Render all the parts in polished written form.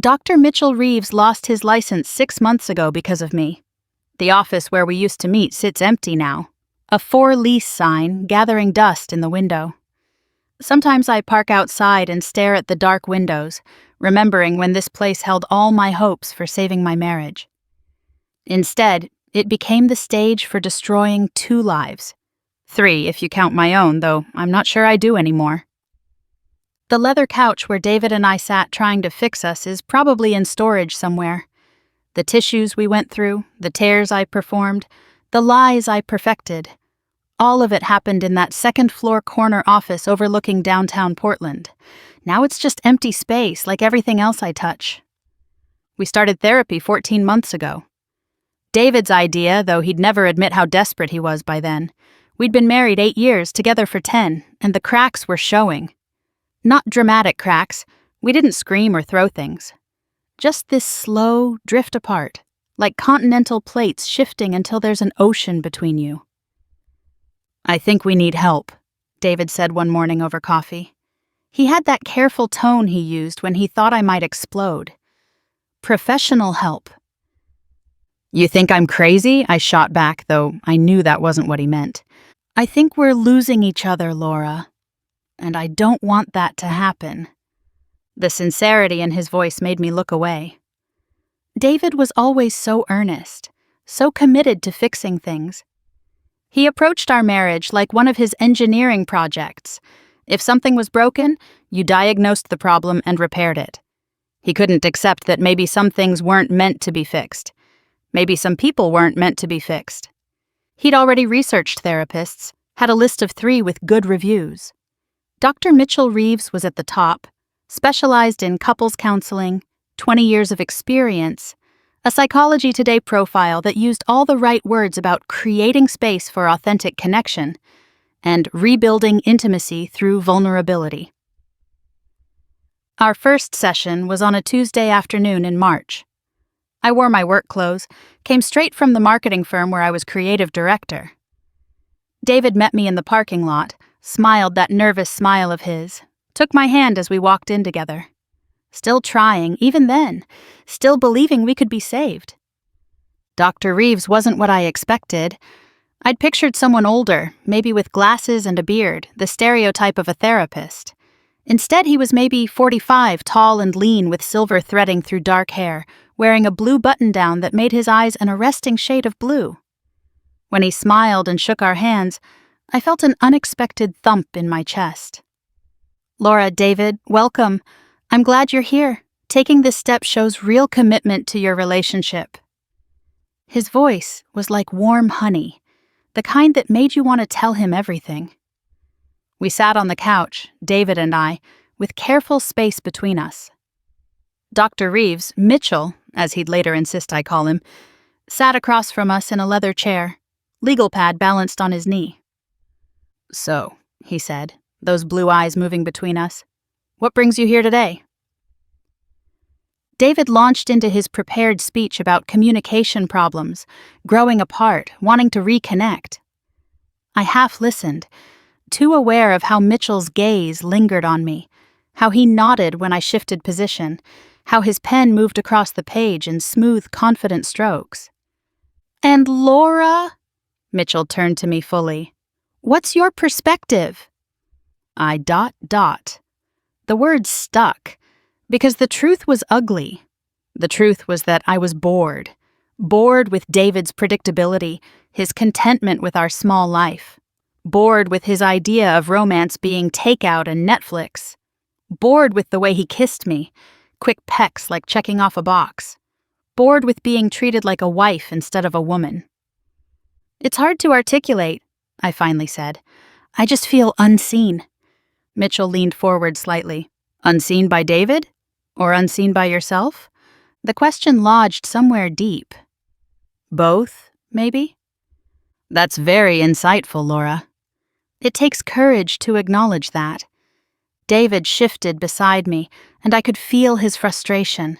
Dr. Mitchell Reeves lost his license 6 months ago because of me. The office where we used to meet sits empty now. A for lease sign gathering dust in the window. Sometimes I park outside and stare at the dark windows, remembering when this place held all my hopes for saving my marriage. Instead, it became the stage for destroying 2 lives. 3 if you count my own, though I'm not sure I do anymore. The leather couch where David and I sat trying to fix us is probably in storage somewhere. The tissues we went through, the tears I performed, the lies I perfected. All of it happened in that second-floor corner office overlooking downtown Portland. Now it's just empty space like everything else I touch. We started therapy 14 months ago. David's idea, though he'd never admit how desperate he was by then. We'd been married 8 years, together for 10, and the cracks were showing. Not dramatic cracks. We didn't scream or throw things. Just this slow drift apart, like continental plates shifting until there's an ocean between you. "I think we need help," David said one morning over coffee. He had that careful tone he used when he thought I might explode. Professional help. "You think I'm crazy?" I shot back, though I knew that wasn't what he meant. "I think we're losing each other, Laura. And I don't want that to happen." The sincerity in his voice made me look away. David was always so earnest, so committed to fixing things. He approached our marriage like one of his engineering projects. If something was broken, you diagnosed the problem and repaired it. He couldn't accept that maybe some things weren't meant to be fixed. Maybe some people weren't meant to be fixed. He'd already researched therapists, had a list of 3 with good reviews. Dr. Mitchell Reeves was at the top, specialized in couples counseling, 20 years of experience, a Psychology Today profile that used all the right words about creating space for authentic connection and rebuilding intimacy through vulnerability. Our first session was on a Tuesday afternoon in March. I wore my work clothes, came straight from the marketing firm where I was creative director. David met me in the parking lot, smiled that nervous smile of his, took my hand as we walked in together. Still trying, even then, still believing we could be saved. Dr. Reeves wasn't what I expected. I'd pictured someone older, maybe with glasses and a beard, the stereotype of a therapist. Instead, he was maybe 45, tall and lean with silver threading through dark hair, wearing a blue button-down that made his eyes an arresting shade of blue. When he smiled and shook our hands, I felt an unexpected thump in my chest. "Laura, David, welcome. I'm glad you're here. Taking this step shows real commitment to your relationship." His voice was like warm honey, the kind that made you want to tell him everything. We sat on the couch, David and I, with careful space between us. Dr. Reeves, Mitchell, as he'd later insist I call him, sat across from us in a leather chair, legal pad balanced on his knee. "So," he said, those blue eyes moving between us, "what brings you here today?" David launched into his prepared speech about communication problems, growing apart, wanting to reconnect. I half listened, too aware of how Mitchell's gaze lingered on me, how he nodded when I shifted position, how his pen moved across the page in smooth, confident strokes. "And Laura," Mitchell turned to me fully, "what's your perspective?" I ... The words stuck, because the truth was ugly. The truth was that I was bored with David's predictability, his contentment with our small life, bored with his idea of romance being takeout and Netflix, bored with the way he kissed me, quick pecks like checking off a box, bored with being treated like a wife instead of a woman. "It's hard to articulate," I finally said. "I just feel unseen." Mitchell leaned forward slightly. "Unseen by David? Or unseen by yourself?" The question lodged somewhere deep. "Both, maybe?" "That's very insightful, Laura." It takes courage to acknowledge that. David shifted beside me, and I could feel his frustration.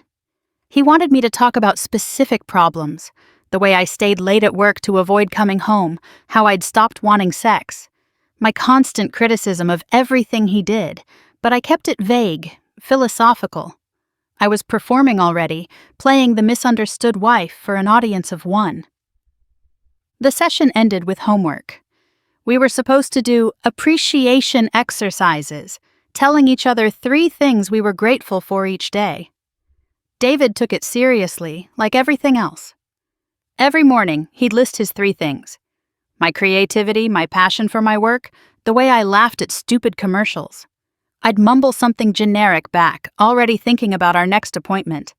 He wanted me to talk about specific problems, the way I stayed late at work to avoid coming home, how I'd stopped wanting sex, my constant criticism of everything he did, but I kept it vague, philosophical. I was performing already, playing the misunderstood wife for an audience of one. The session ended with homework. We were supposed to do appreciation exercises, telling each other 3 things we were grateful for each day. David took it seriously, like everything else. Every morning, he'd list his 3 things: my creativity, my passion for my work, the way I laughed at stupid commercials. I'd mumble something generic back, already thinking about our next appointment.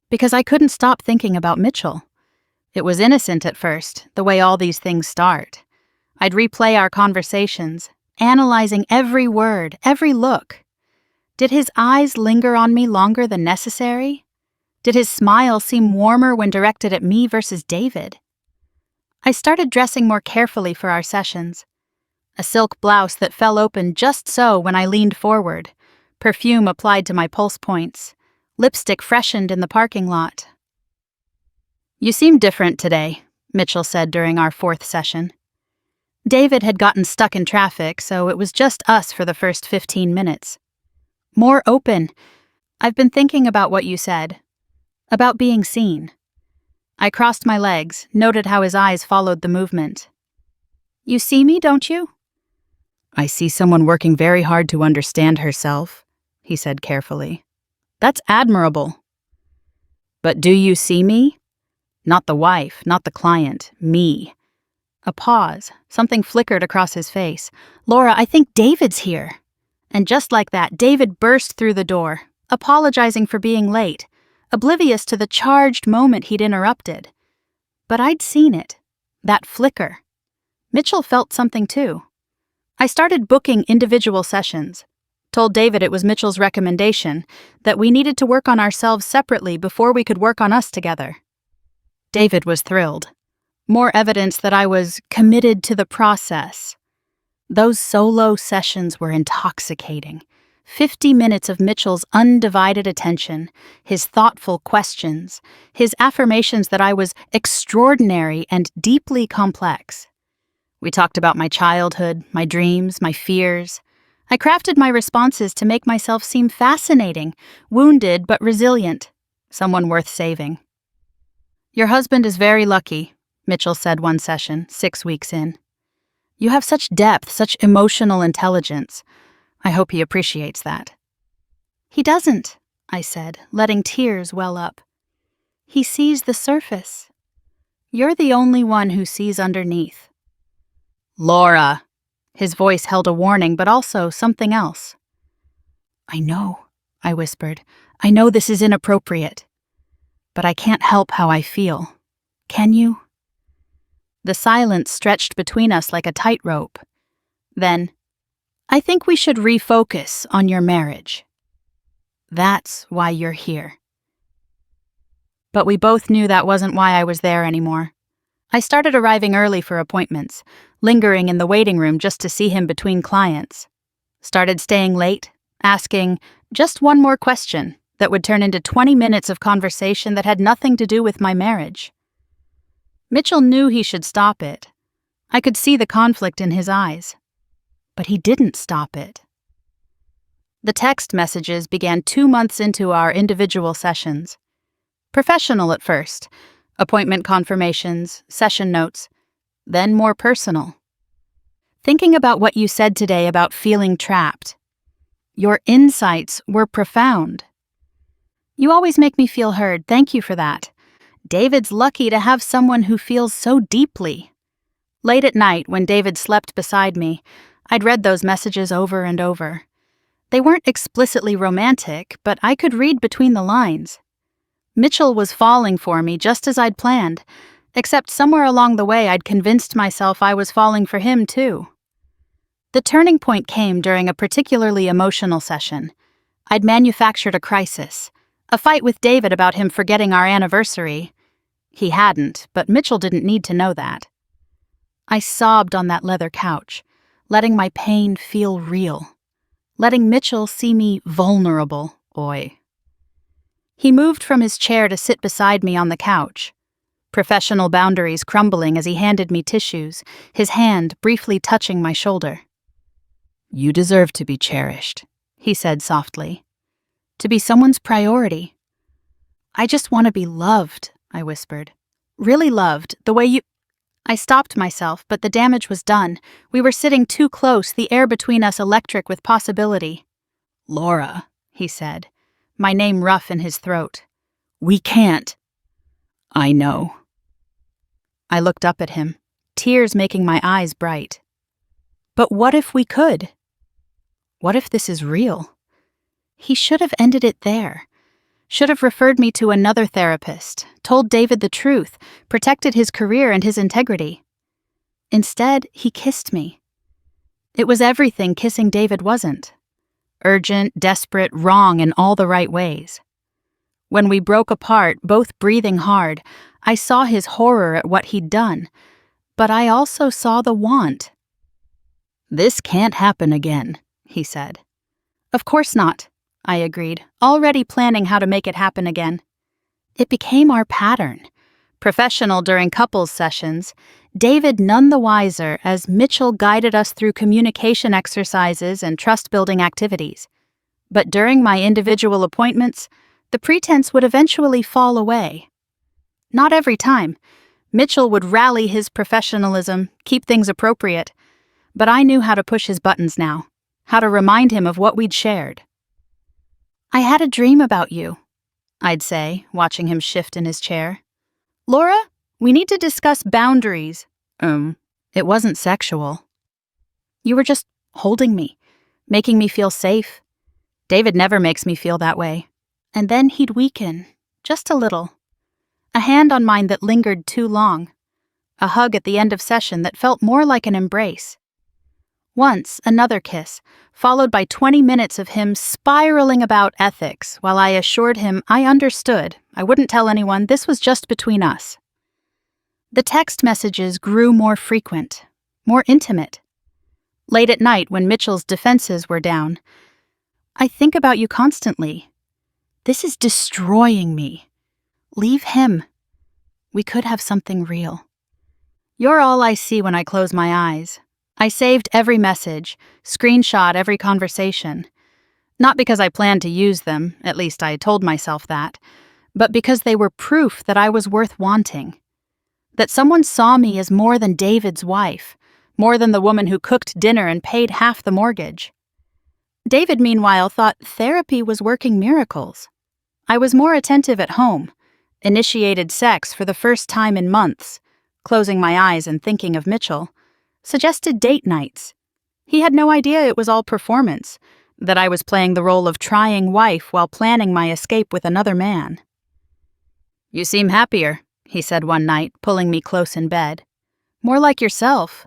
Because I couldn't stop thinking about Mitchell. It was innocent at first, the way all these things start. I'd replay our conversations, analyzing every word, every look. Did his eyes linger on me longer than necessary? Did his smile seem warmer when directed at me versus David? I started dressing more carefully for our sessions. A silk blouse that fell open just so when I leaned forward, perfume applied to my pulse points, lipstick freshened in the parking lot. "You seem different today," Mitchell said during our 4th session. David had gotten stuck in traffic, so it was just us for the first 15 minutes. "More open. I've been thinking about what you said. About being seen." I crossed my legs, noted how his eyes followed the movement. "You see me, don't you?" "I see someone working very hard to understand herself," he said carefully. "That's admirable." "But do you see me? Not the wife, not the client, me." A pause. Something flickered across his face. "Laura, I think David's here." And just like that, David burst through the door, apologizing for being late, oblivious to the charged moment he'd interrupted. But I'd seen it. That flicker. Mitchell felt something too. I started booking individual sessions. Told David it was Mitchell's recommendation, that we needed to work on ourselves separately before we could work on us together. David was thrilled. More evidence that I was committed to the process. Those solo sessions were intoxicating. 50 minutes of Mitchell's undivided attention, his thoughtful questions, his affirmations that I was extraordinary and deeply complex. We talked about my childhood, my dreams, my fears. I crafted my responses to make myself seem fascinating, wounded but resilient, someone worth saving. "Your husband is very lucky," Mitchell said one session, 6 weeks in. "You have such depth, such emotional intelligence. I hope he appreciates that." "He doesn't," I said, letting tears well up. "He sees the surface. You're the only one who sees underneath." "Laura!" His voice held a warning, but also something else. "I know," I whispered. "I know this is inappropriate. But I can't help how I feel. Can you?" The silence stretched between us like a tightrope. Then, "I think we should refocus on your marriage. That's why you're here." But we both knew that wasn't why I was there anymore. I started arriving early for appointments, lingering in the waiting room just to see him between clients. Started staying late, asking just one more question that would turn into 20 minutes of conversation that had nothing to do with my marriage. Mitchell knew he should stop it. I could see the conflict in his eyes. But he didn't stop it. The text messages began 2 months into our individual sessions. Professional at first, appointment confirmations, session notes, then more personal. "Thinking about what you said today about feeling trapped. Your insights were profound. You always make me feel heard. Thank you for that. David's lucky to have someone who feels so deeply." Late at night, when David slept beside me, I'd read those messages over and over. They weren't explicitly romantic, but I could read between the lines. Mitchell was falling for me just as I'd planned, except somewhere along the way I'd convinced myself I was falling for him too. The turning point came during a particularly emotional session. I'd manufactured a crisis, a fight with David about him forgetting our anniversary. He hadn't, but Mitchell didn't need to know that. I sobbed on that leather couch, letting my pain feel real, letting Mitchell see me vulnerable. Boy. He moved from his chair to sit beside me on the couch, professional boundaries crumbling as he handed me tissues, his hand briefly touching my shoulder. "You deserve to be cherished," he said softly. "To be someone's priority, I just want to be loved, I whispered. Really loved, the way you... I stopped myself, but the damage was done. We were sitting too close, the air between us electric with possibility. Laura, he said, my name rough in his throat. We can't. I know. I looked up at him, tears making my eyes bright. But what if we could? What if this is real? He should have ended it there. Should have referred me to another therapist, told David the truth, protected his career and his integrity. Instead, he kissed me. It was everything kissing David wasn't. Urgent, desperate, wrong in all the right ways. When we broke apart, both breathing hard, I saw his horror at what he'd done, but I also saw the want. This can't happen again, he said. Of course not, I agreed, already planning how to make it happen again. It became our pattern. Professional during couples sessions, David none the wiser as Mitchell guided us through communication exercises and trust-building activities. But during my individual appointments, the pretense would eventually fall away. Not every time. Mitchell would rally his professionalism, keep things appropriate, but I knew how to push his buttons now, how to remind him of what we'd shared. I had a dream about you, I'd say, watching him shift in his chair. Laura, we need to discuss boundaries. It wasn't sexual. You were just holding me, making me feel safe. David never makes me feel that way. And then he'd weaken, just a little. A hand on mine that lingered too long. A hug at the end of session that felt more like an embrace. Once, another kiss, followed by 20 minutes of him spiraling about ethics while I assured him I understood, I wouldn't tell anyone, this was just between us. The text messages grew more frequent, more intimate. Late at night when Mitchell's defenses were down, I think about you constantly. This is destroying me. Leave him. We could have something real. You're all I see when I close my eyes. I saved every message, screenshot every conversation. Not because I planned to use them, at least I told myself that, but because they were proof that I was worth wanting. That someone saw me as more than David's wife, more than the woman who cooked dinner and paid half the mortgage. David, meanwhile, thought therapy was working miracles. I was more attentive at home, initiated sex for the first time in months, closing my eyes and thinking of Mitchell, suggested date nights. He had no idea it was all performance, that I was playing the role of trying wife while planning my escape with another man. You seem happier, he said one night, pulling me close in bed. More like yourself.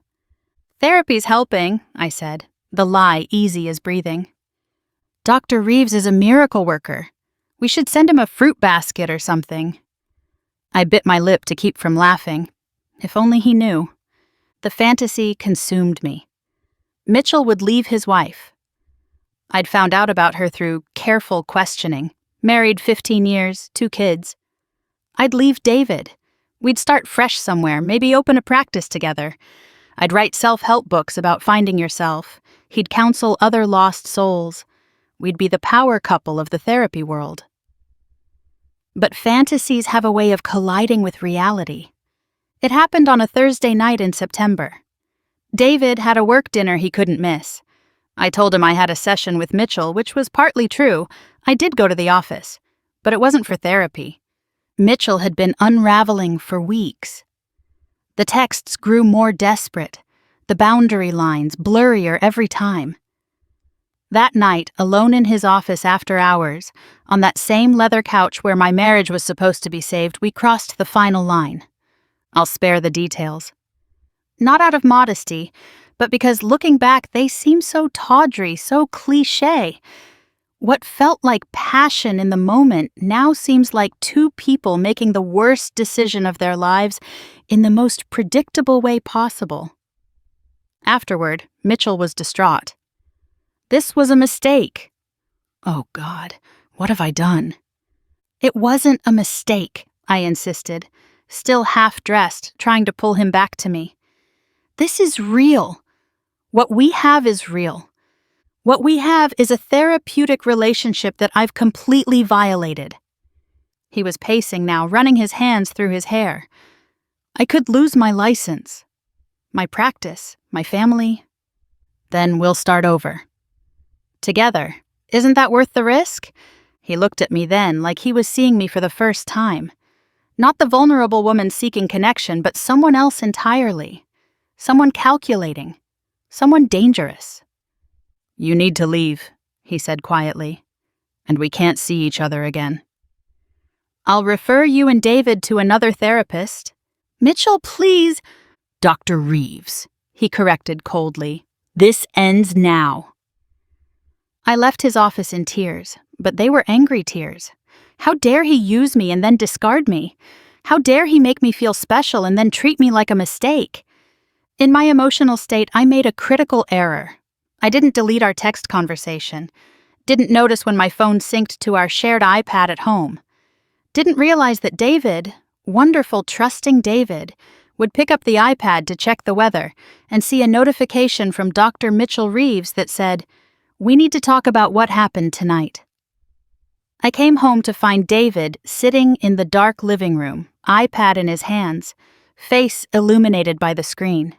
Therapy's helping, I said, the lie easy as breathing. Dr. Reeves is a miracle worker. We should send him a fruit basket or something. I bit my lip to keep from laughing. If only he knew. The fantasy consumed me. Mitchell would leave his wife. I'd found out about her through careful questioning. Married 15 years, 2 kids. I'd leave David. We'd start fresh somewhere, maybe open a practice together. I'd write self-help books about finding yourself. He'd counsel other lost souls. We'd be the power couple of the therapy world. But fantasies have a way of colliding with reality. It happened on a Thursday night in September. David had a work dinner he couldn't miss. I told him I had a session with Mitchell, which was partly true. I did go to the office, but it wasn't for therapy. Mitchell had been unraveling for weeks. The texts grew more desperate, the boundary lines blurrier every time. That night, alone in his office after hours, on that same leather couch where my marriage was supposed to be saved, we crossed the final line. I'll spare the details. Not out of modesty, but because looking back, they seem so tawdry, so cliché. What felt like passion in the moment now seems like 2 people making the worst decision of their lives in the most predictable way possible. Afterward, Mitchell was distraught. This was a mistake. Oh God, what have I done? It wasn't a mistake, I insisted, still half-dressed, trying to pull him back to me. This is real. What we have is real. What we have is a therapeutic relationship that I've completely violated. He was pacing now, running his hands through his hair. I could lose my license, my practice, my family. Then we'll start over. Together. Isn't that worth the risk? He looked at me then like he was seeing me for the first time. Not the vulnerable woman seeking connection, but someone else entirely. Someone calculating. Someone dangerous. You need to leave, he said quietly, and we can't see each other again. I'll refer you and David to another therapist. Mitchell, please. Dr. Reeves, he corrected coldly. This ends now. I left his office in tears, but they were angry tears. How dare he use me and then discard me? How dare he make me feel special and then treat me like a mistake? In my emotional state, I made a critical error. I didn't delete our text conversation. Didn't notice when my phone synced to our shared iPad at home. Didn't realize that David, wonderful, trusting David, would pick up the iPad to check the weather and see a notification from Dr. Mitchell Reeves that said, "We need to talk about what happened tonight." I came home to find David sitting in the dark living room, iPad in his hands, face illuminated by the screen.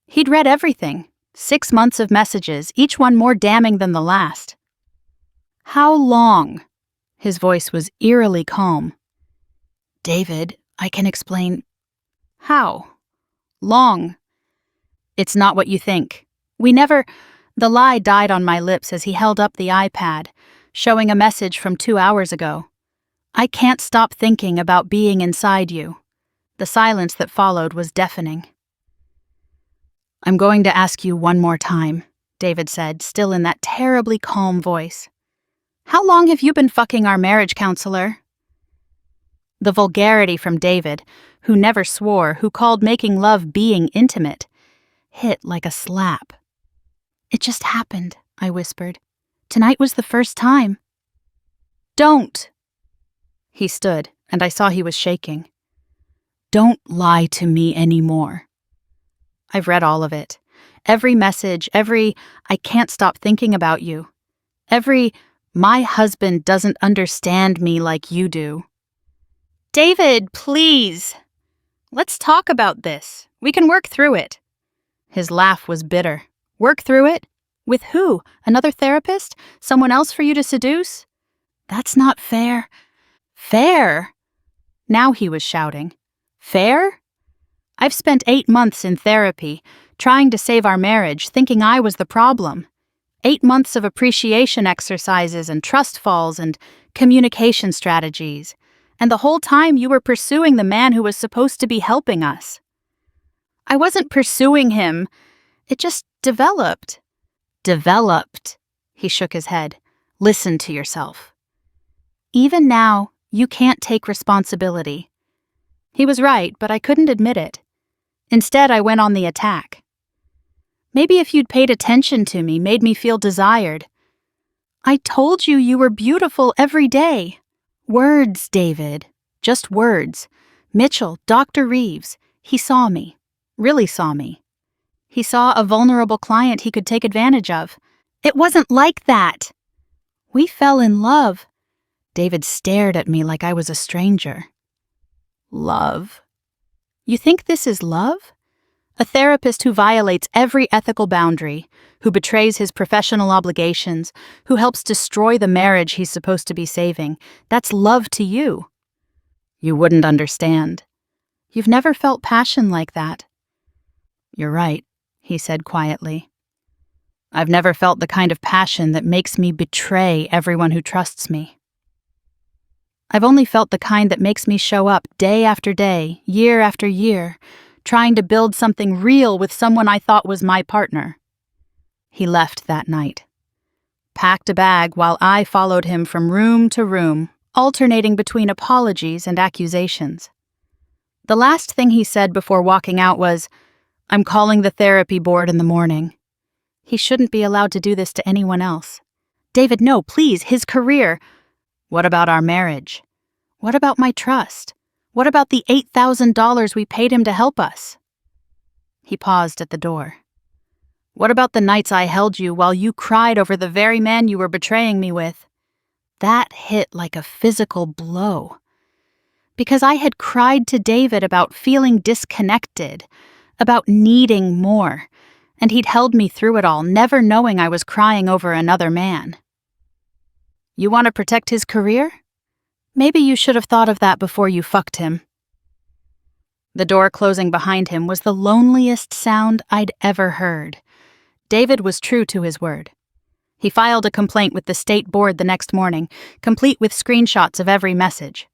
He'd read everything, 6 months of messages, each one more damning than the last. How long? His voice was eerily calm. David, I can explain. How? Long. It's not what you think. We never... The lie died on my lips as he held up the iPad, showing a message from 2 hours ago. I can't stop thinking about being inside you. The silence that followed was deafening. I'm going to ask you one more time, David said, still in that terribly calm voice. How long have you been fucking our marriage counselor? The vulgarity from David, who never swore, who called making love being intimate, hit like a slap. It just happened, I whispered. Tonight was the first time. Don't! He stood, and I saw he was shaking. Don't lie to me anymore. I've read all of it. Every message, every I can't stop thinking about you. Every my husband doesn't understand me like you do. David, please! Let's talk about this. We can work through it. His laugh was bitter. Work through it? With who? Another therapist? Someone else for you to seduce? That's not fair. Fair? Now he was shouting. Fair? I've spent 8 months in therapy, trying to save our marriage, thinking I was the problem. 8 months of appreciation exercises and trust falls and communication strategies. And the whole time you were pursuing the man who was supposed to be helping us. I wasn't pursuing him. It just developed. Developed. He shook his head. Listen to yourself. Even now, you can't take responsibility. He was right, but I couldn't admit it. Instead, I went on the attack. Maybe if you'd paid attention to me, made me feel desired. I told you you were beautiful every day. Words, David. Just words. Mitchell, Dr. Reeves. He saw me. Really saw me. He saw a vulnerable client he could take advantage of. It wasn't like that. We fell in love. David stared at me like I was a stranger. Love? You think this is love? A therapist who violates every ethical boundary, who betrays his professional obligations, who helps destroy the marriage he's supposed to be saving. That's love to you. You wouldn't understand. You've never felt passion like that. You're right, he said quietly. I've never felt the kind of passion that makes me betray everyone who trusts me. I've only felt the kind that makes me show up day after day, year after year, trying to build something real with someone I thought was my partner. He left that night. Packed a bag while I followed him from room to room, alternating between apologies and accusations. The last thing he said before walking out was, I'm calling the therapy board in the morning. He shouldn't be allowed to do this to anyone else. David, no, please, his career. What about our marriage? What about my trust? What about the $8,000 we paid him to help us? He paused at the door. What about the nights I held you while you cried over the very man you were betraying me with? That hit like a physical blow. Because I had cried to David about feeling disconnected, about needing more, and he'd held me through it all, never knowing I was crying over another man. You want to protect his career? Maybe you should have thought of that before you fucked him. The door closing behind him was the loneliest sound I'd ever heard. David was true to his word. He filed a complaint with the state board the next morning, complete with screenshots of every message.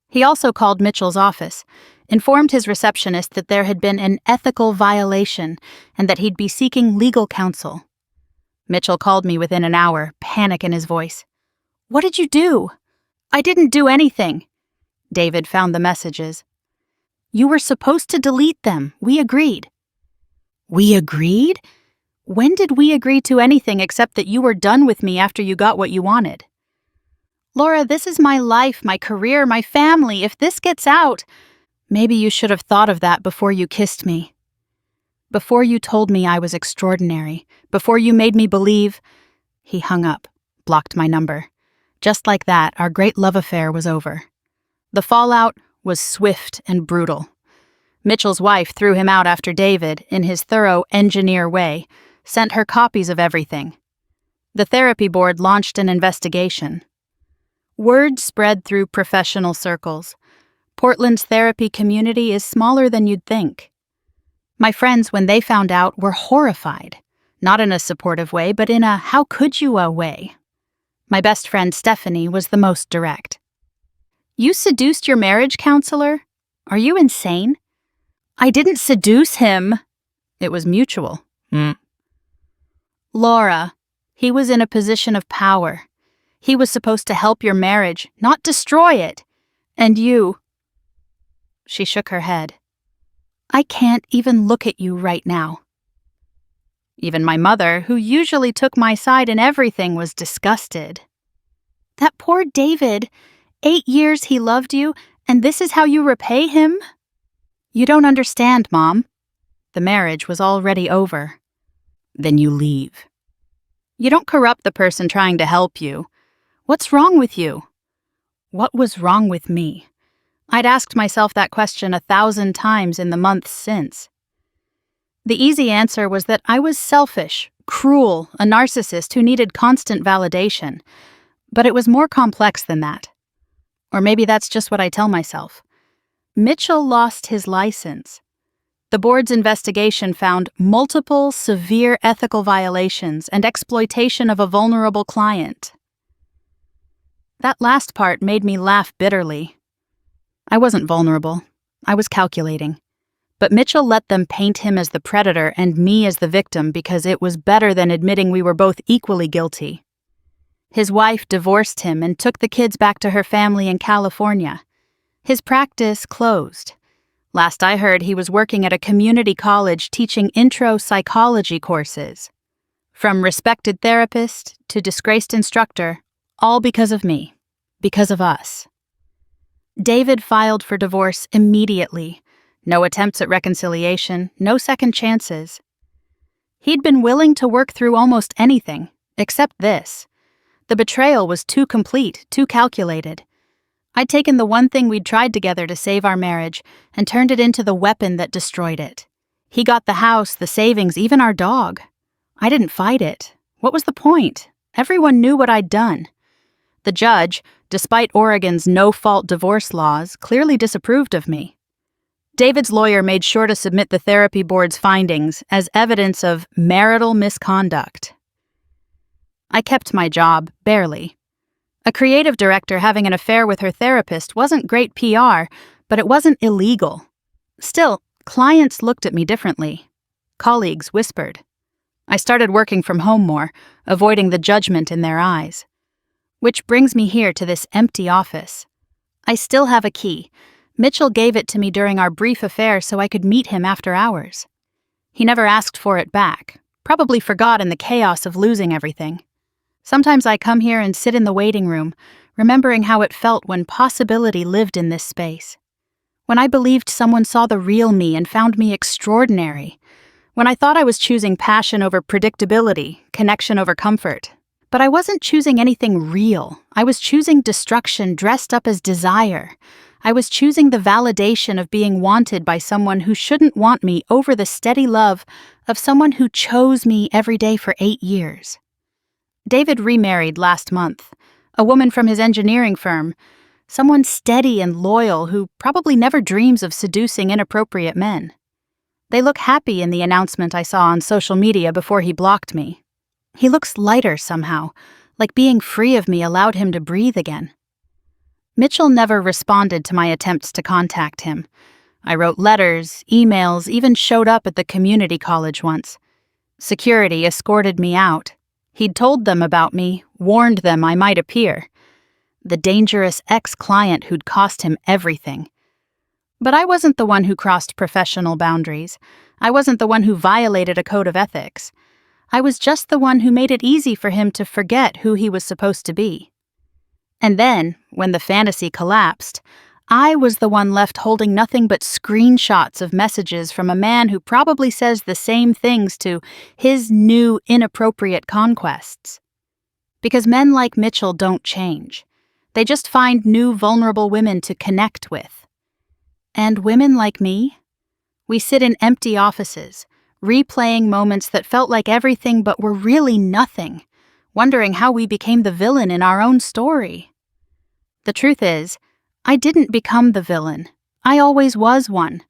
He also called Mitchell's office, informed his receptionist that there had been an ethical violation and that he'd be seeking legal counsel. Mitchell called me within an hour, panic in his voice. "What did you do?" "I didn't do anything." David found the messages. "You were supposed to delete them. We agreed." "We agreed? When did we agree to anything except that you were done with me after you got what you wanted?" "Laura, this is my life, my career, my family. If this gets out..." "Maybe you should have thought of that before you kissed me. Before you told me I was extraordinary. Before you made me believe..." He hung up, blocked my number. Just like that, our great love affair was over. The fallout was swift and brutal. Mitchell's wife threw him out after David, in his thorough engineer way, sent her copies of everything. The therapy board launched an investigation. Word spread through professional circles. Portland's therapy community is smaller than you'd think. My friends, when they found out, were horrified. Not in a supportive way, but in a how-could-you-a way. My best friend Stephanie was the most direct. "You seduced your marriage counselor? Are you insane?" "I didn't seduce him." "It was mutual." "Laura, he was in a position of power. He was supposed to help your marriage, not destroy it. And you..." She shook her head. "I can't even look at you right now." Even my mother, who usually took my side in everything, was disgusted. "That poor David. 8 years he loved you, and this is how you repay him?" "You don't understand, Mom. The marriage was already over." "Then you leave." "You don't corrupt the person trying to help you. What's wrong with you?" What was wrong with me? I'd asked myself that question 1,000 times in the months since. The easy answer was that I was selfish, cruel, a narcissist who needed constant validation. But it was more complex than that. Or maybe that's just what I tell myself. Mitchell lost his license. The board's investigation found multiple severe ethical violations and exploitation of a vulnerable client. That last part made me laugh bitterly. I wasn't vulnerable. I was calculating. But Mitchell let them paint him as the predator and me as the victim because it was better than admitting we were both equally guilty. His wife divorced him and took the kids back to her family in California. His practice closed. Last I heard, he was working at a community college teaching intro psychology courses. From respected therapist to disgraced instructor, all because of me, because of us. David filed for divorce immediately. No attempts at reconciliation, no second chances. He'd been willing to work through almost anything, except this. The betrayal was too complete, too calculated. I'd taken the one thing we'd tried together to save our marriage and turned it into the weapon that destroyed it. He got the house, the savings, even our dog. I didn't fight it. What was the point? Everyone knew what I'd done. The judge, despite Oregon's no-fault divorce laws, clearly disapproved of me. David's lawyer made sure to submit the therapy board's findings as evidence of marital misconduct. I kept my job, barely. A creative director having an affair with her therapist wasn't great PR, but it wasn't illegal. Still, clients looked at me differently. Colleagues whispered. I started working from home more, avoiding the judgment in their eyes. Which brings me here to this empty office. I still have a key. Mitchell gave it to me during our brief affair so I could meet him after hours. He never asked for it back, probably forgot in the chaos of losing everything. Sometimes I come here and sit in the waiting room, remembering how it felt when possibility lived in this space. When I believed someone saw the real me and found me extraordinary. When I thought I was choosing passion over predictability, connection over comfort. But I wasn't choosing anything real. I was choosing destruction dressed up as desire. I was choosing the validation of being wanted by someone who shouldn't want me over the steady love of someone who chose me every day for 8 years. David remarried last month, a woman from his engineering firm, someone steady and loyal who probably never dreams of seducing inappropriate men. They look happy in the announcement I saw on social media before he blocked me. He looks lighter somehow, like being free of me allowed him to breathe again. Mitchell never responded to my attempts to contact him. I wrote letters, emails, even showed up at the community college once. Security escorted me out. He'd told them about me, warned them I might appear. The dangerous ex-client who'd cost him everything. But I wasn't the one who crossed professional boundaries. I wasn't the one who violated a code of ethics. I was just the one who made it easy for him to forget who he was supposed to be. And then, when the fantasy collapsed, I was the one left holding nothing but screenshots of messages from a man who probably says the same things to his new inappropriate conquests. Because men like Mitchell don't change. They just find new vulnerable women to connect with. And women like me? We sit in empty offices, replaying moments that felt like everything but were really nothing, wondering how we became the villain in our own story. The truth is, I didn't become the villain. I always was one.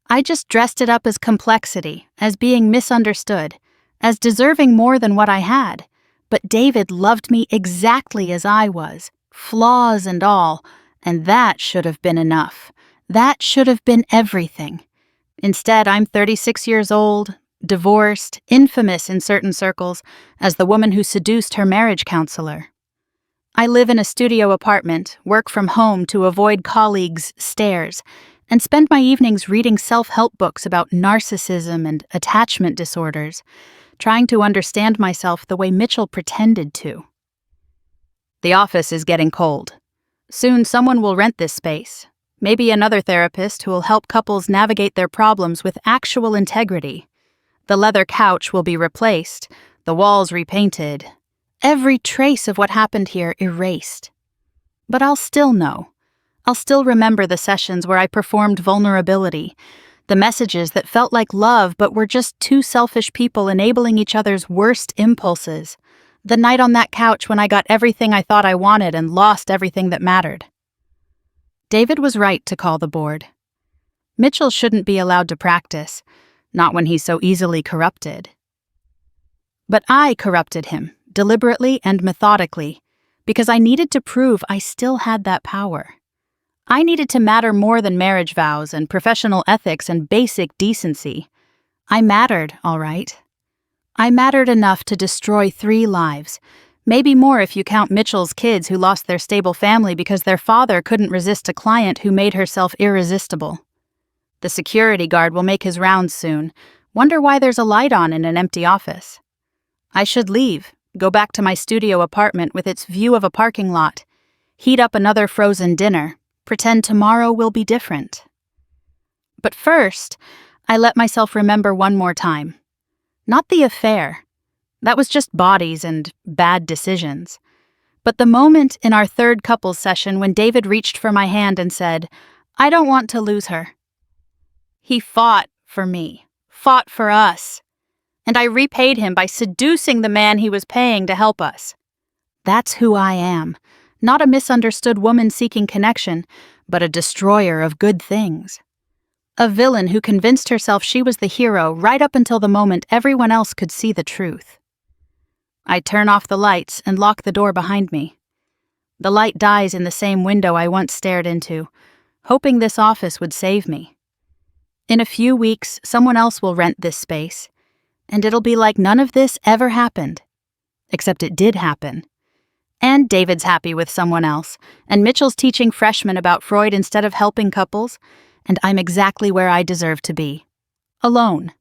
I just dressed it up as complexity, as being misunderstood, as deserving more than what I had. But David loved me exactly as I was, flaws and all, and that should have been enough. That should have been everything. Instead, I'm 36 years old, divorced, infamous in certain circles as the woman who seduced her marriage counselor. I live in a studio apartment, work from home to avoid colleagues' stares, and spend my evenings reading self-help books about narcissism and attachment disorders, trying to understand myself the way Mitchell pretended to. The office is getting cold. Soon someone will rent this space, maybe another therapist who will help couples navigate their problems with actual integrity. The leather couch will be replaced, the walls repainted, every trace of what happened here erased. But I'll still know. I'll still remember the sessions where I performed vulnerability, the messages that felt like love but were just two selfish people enabling each other's worst impulses, the night on that couch when I got everything I thought I wanted and lost everything that mattered. David was right to call the board. Mitchell shouldn't be allowed to practice, not when he's so easily corrupted. But I corrupted him, deliberately and methodically, because I needed to prove I still had that power. I needed to matter more than marriage vows and professional ethics and basic decency. I mattered, all right. I mattered enough to destroy 3 lives, maybe more if you count Mitchell's kids who lost their stable family because their father couldn't resist a client who made herself irresistible. The security guard will make his rounds soon. Wonder why there's a light on in an empty office. I should leave, go back to my studio apartment with its view of a parking lot, heat up another frozen dinner, pretend tomorrow will be different. But first, I let myself remember one more time. Not the affair. That was just bodies and bad decisions. But the moment in our third couples session when David reached for my hand and said, "I don't want to lose her." He fought for me, fought for us. And I repaid him by seducing the man he was paying to help us. That's who I am. Not a misunderstood woman seeking connection, but a destroyer of good things. A villain who convinced herself she was the hero right up until the moment everyone else could see the truth. I turn off the lights and lock the door behind me. The light dies in the same window I once stared into, hoping this office would save me. In a few weeks, someone else will rent this space, and it'll be like none of this ever happened. Except it did happen. And David's happy with someone else, and Mitchell's teaching freshmen about Freud instead of helping couples, and I'm exactly where I deserve to be. Alone.